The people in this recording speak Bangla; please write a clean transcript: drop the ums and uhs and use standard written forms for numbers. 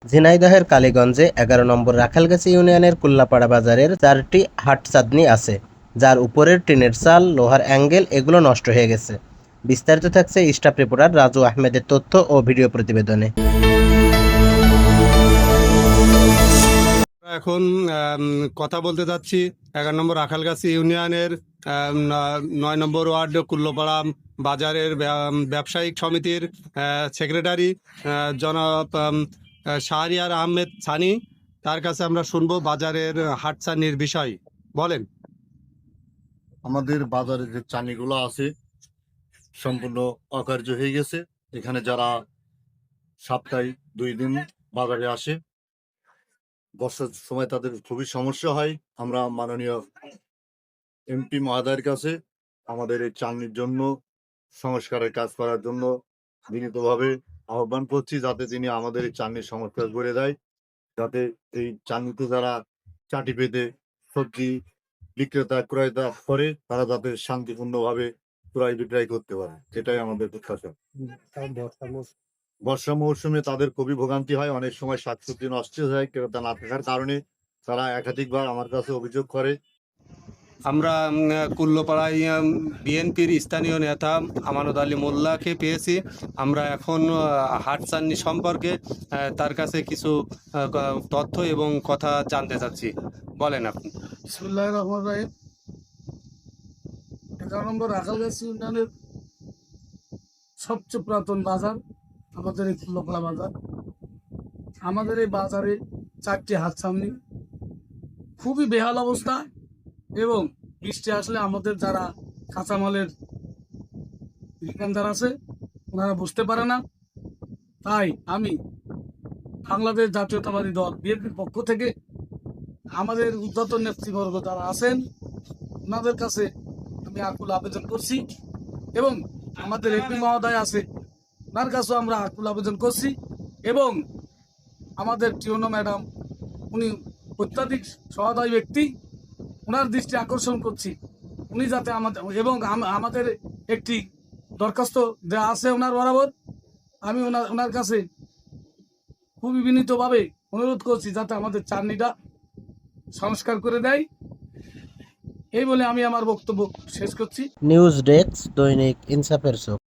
ঝিনাইদহের কালীগঞ্জে ১১ নম্বর রাখালগাছি ইউনিয়নের কুল্লাপাড়া বাজারের ৪টি হাটচাঁদনি আছে, যার উপরের টিনের চাল, লোহার অ্যাঙ্গেল এগুলো নষ্ট হয়ে গেছে। বিস্তারিত থাকছে স্টাফ রিপোর্টার রাজু আহমেদের তথ্য ও ভিডিও প্রতিবেদনে। এখন কথা বলতে যাচ্ছি ১১ নম্বর রাখালগাছি ইউনিয়নের ৯ নম্বর ওয়ার্ড কুল্লোপাড়া বাজারের ব্যবসায়িক সমিতির সেক্রেটারি জনাব শাহরিয়ার আহমেদ সানি। তার কাছে আমরা শুনবো বাজারের হাটচানির বিষয়। বলেন। আমাদের বাজারে যে চানিগুলো আছে সম্পূর্ণ অকার্য হয়ে গেছে। এখানে যারা সপ্তাহে 2 দিন বাজারে আসে, বর্ষার সময় তাদের খুবই সমস্যা হয়। আমরা মাননীয় এমপি মহোদয়ের কাছে আমাদের এই চালনির জন্য সংস্কারের কাজ করার জন্য বিনীতভাবে আহ্বান করছি, যাতে তিনি আমাদের এই চালনির সংস্কার করে দেয়, যাতে এই চালনিতে যারা চাটি পেতে সবজি বিক্রেতা ক্রয়তা করে তারা যাতে শান্তিপূর্ণভাবে ক্রয় বিক্রয় করতে পারে, এটাই আমাদের প্রত্যাশা। বর্ষা মৌসুমে তাদের খুবই ভোগান্তি হয়, অনেক সময় শাকসবজি নষ্ট হয়ে যায় ক্রেতা না থাকার কারণে। তারা একাধিকবার আমার কাছে অভিযোগ করে। আমরা কুল্লোপাড়ায় বিএনপির স্থানীয় নেতা আমানত আলী মোল্লাকে পেয়েছি। আমরা এখন হাটচান্নি সম্পর্কে তার কাছে কিছু তথ্য এবং কথা জানতে চাচ্ছি। বলেন আপনি। বিসমিল্লাহির রহমানির রহিম। ১১ নম্বর রাখালগাছি ইউনিয়নের সবচেয়ে পুরাতন বাজার আমাদের এই কুল্লোপাড়া বাজার। আমাদের এই বাজারে 4টি হাটসামনি, খুবই বেহাল অবস্থা, এবং বৃষ্টি আসলে আমাদের যারা কাঁচামালের দোকানদার আছে ওনারা বুঝতে পারে না। তাই আমি বাংলাদেশ জাতীয়তাবাদী দল বিএনপির পক্ষ থেকে আমাদের ঊর্ধ্বতন নেতৃবর্গ যারা আছেন ওনাদের কাছে আমি আকুল আবেদন করছি, এবং আমাদের এমপি মহোদয় আছে ওনার কাছেও আমরা আকুল আবেদন করছি, এবং আমাদের টিওনো ম্যাডাম উনি অত্যাধিক সহায় ব্যক্তি, ওনার দৃষ্টি আকর্ষণ করছি উনি যাতে আমাদের, এবং আমাদের একটি দরখাস্ত দেওয়া আছে ওনার বরাবর। আমি ওনার কাছে খুবই বিনীতভাবে অনুরোধ করছি যাতে আমাদের চাটনিটা সংস্কার করে দেয়। এই বলে আমি আমার বক্তব্য শেষ করছি। নিউজ ডেস্ক, দৈনিক ইনসাফের চোখ।